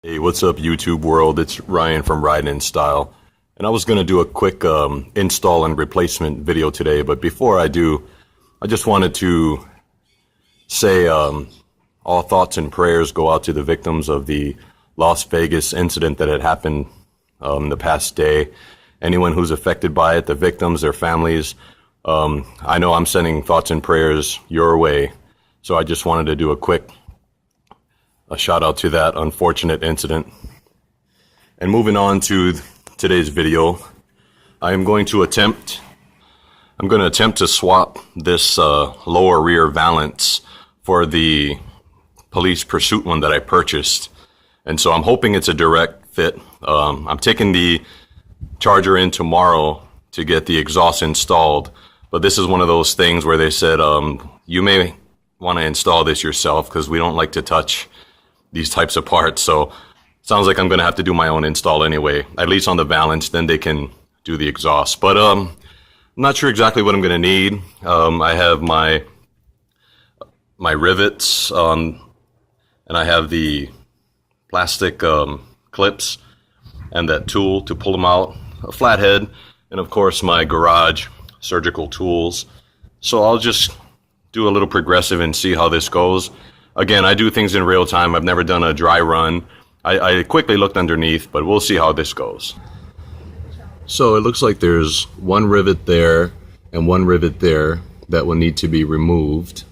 Hey, what's up, YouTube world? It's Ryan from Ride in Style, and I was going to do a quick install and replacement video today, but before I do, I just wanted to say all thoughts and prayers go out to the victims of the Las Vegas incident that had happened the past day. Anyone who's affected by it, the victims, their families, I know I'm sending thoughts and prayers your way, so I just wanted to do a shout out to that unfortunate incident. And moving on to today's video, I'm going to attempt to swap this lower rear valance for the police pursuit one that I purchased. And so I'm hoping it's a direct fit. I'm taking the charger in tomorrow to get the exhaust installed, but this is one of those things where they said you may want to install this yourself because we don't like to touch these types of parts. So sounds like I'm going to have to do my own install anyway, at least on the Valance, then they can do the exhaust. But I'm not sure exactly what I'm going to need. I have my rivets, and I have the plastic clips and that tool to pull them out, a flathead, and of course my garage surgical tools. So I'll just do a little progressive and see how this goes. Again, I do things in real time. I've never done a dry run. I quickly looked underneath, but we'll see how this goes. So it looks like there's one rivet there and one rivet there that will need to be removed.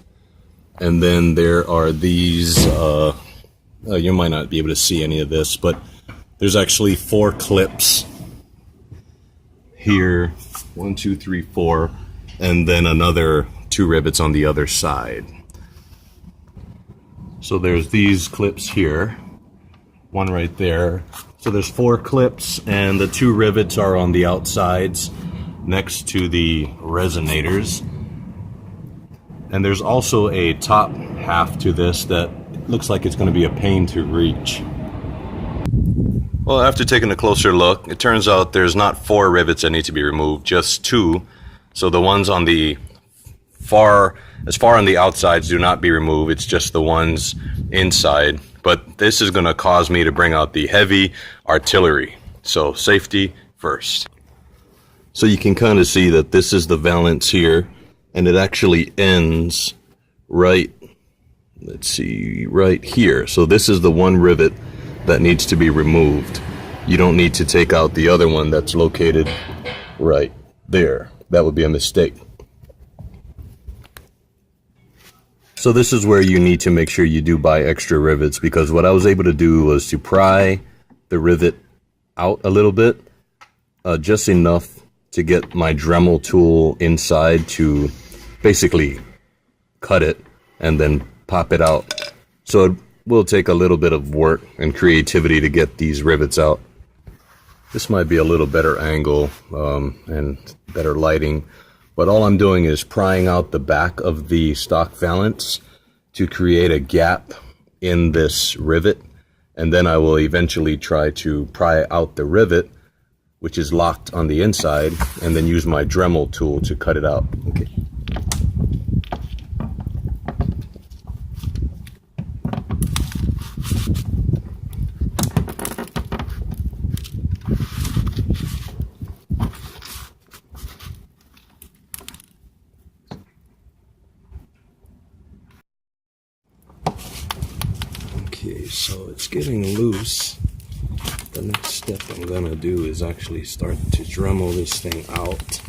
And then there are these, you might not be able to see any of this, but there's actually 4 clips here. 1, 2, 3, 4, and then another 2 rivets on the other side. So there's these clips here, one right there. So there's 4 clips, and the 2 rivets are on the outsides next to the resonators. And there's also a top half to this that looks like it's going to be a pain to reach. Well, after taking a closer look, it turns out there's not 4 rivets that need to be removed, just 2. So the ones on the as far on the outsides do not be removed. It's just the ones inside. But this is going to cause me to bring out the heavy artillery. So safety first. So you can kind of see that this is the valance here, and it actually ends right, let's see, right here. So this is the one rivet that needs to be removed. You don't need to take out the other one that's located right there. That would be a mistake. So this is where you need to make sure you do buy extra rivets, because what I was able to do was to pry the rivet out a little bit, just enough to get my Dremel tool inside to basically cut it and then pop it out. So it will take a little bit of work and creativity to get these rivets out. This might be a little better angle and better lighting. But all I'm doing is prying out the back of the stock valance to create a gap in this rivet. And then I will eventually try to pry out the rivet, which is locked on the inside, and then use my Dremel tool to cut it out. Okay. Okay, so it's getting loose. The next step I'm gonna do is actually start to Dremel this thing out.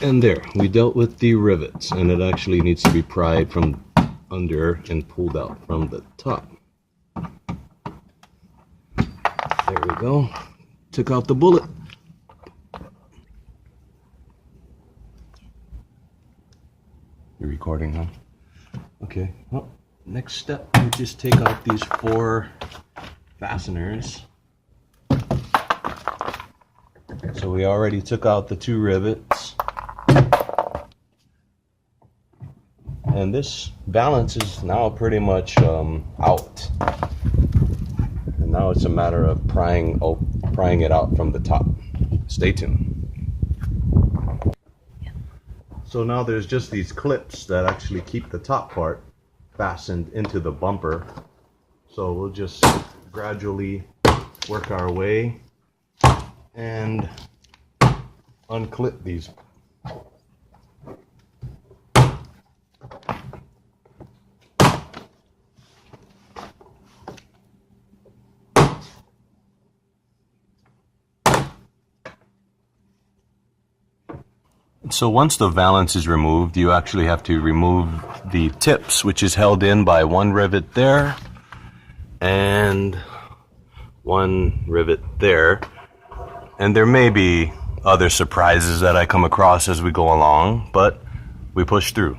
And there, we dealt with the rivets, and it actually needs to be pried from under and pulled out from the top. There we go. Took out the bullet. You're recording, huh? Okay, well, next step, we just take out these 4 fasteners. So we already took out the 2 rivets. And this valance is now pretty much out. And now it's a matter of prying it out from the top. Stay tuned. So now there's just these clips that actually keep the top part fastened into the bumper. So we'll just gradually work our way and unclip these. So once the valance is removed, you actually have to remove the tips, which is held in by 1 rivet there and 1 rivet there. And there may be other surprises that I come across as we go along, but we push through.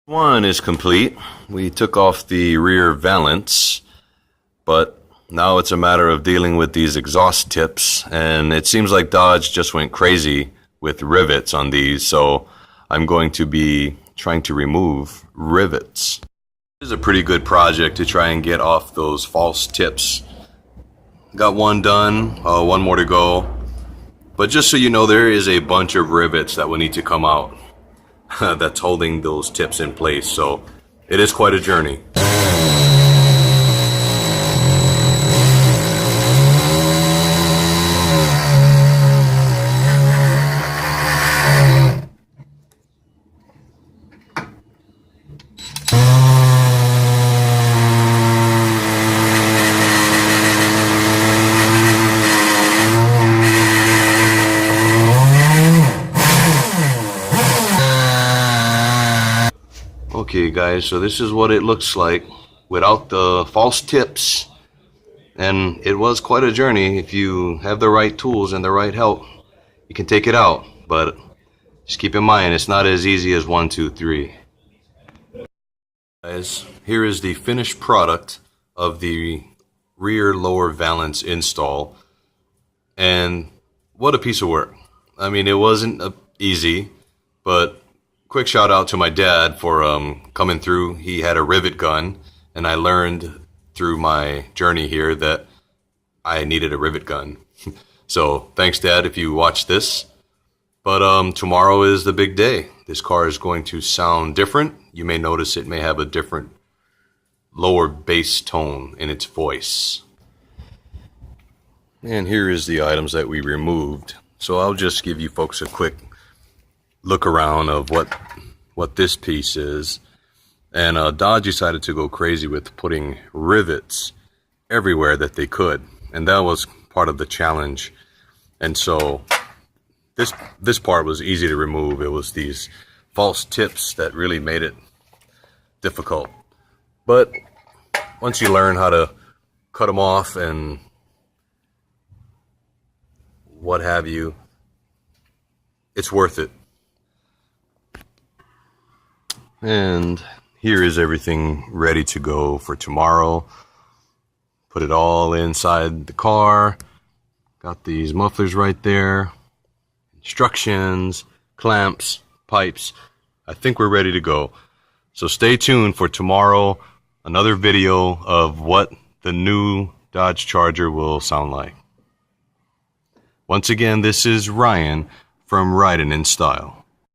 One is complete. We took off the rear valance, but now it's a matter of dealing with these exhaust tips, and it seems like Dodge just went crazy with rivets on these, so I'm going to be trying to remove rivets. This is a pretty good project to try and get off those false tips. Got 1 done, 1 more to go, but just so you know, there is a bunch of rivets that will need to come out that's holding those tips in place, so it is quite a journey. Okay guys, so this is what it looks like without the false tips, and it was quite a journey. If you have the right tools and the right help, you can take it out, but just keep in mind it's not as easy as 1, 2, 3. Guys, here is the finished product of the rear lower valance install, and what a piece of work. I mean, it wasn't easy, but quick shout out to my dad for coming through. He had a rivet gun, and I learned through my journey here that I needed a rivet gun. So thanks, Dad, if you watch this. But tomorrow is the big day. This car is going to sound different. You may notice it may have a different lower bass tone in its voice. And here is the items that we removed. So I'll just give you folks a quick look around of what this piece is. And Dodge decided to go crazy with putting rivets everywhere that they could, and that was part of the challenge. And so this part was easy to remove. It was these false tips that really made it difficult, but once you learn how to cut them off and what have you, it's worth it. And here is everything ready to go for tomorrow. Put it all inside the car. Got these mufflers right there. Instructions, clamps, pipes. I think we're ready to go. So stay tuned for tomorrow. Another video of what the new Dodge Charger will sound like. Once again, this is Ryan from Riding in Style.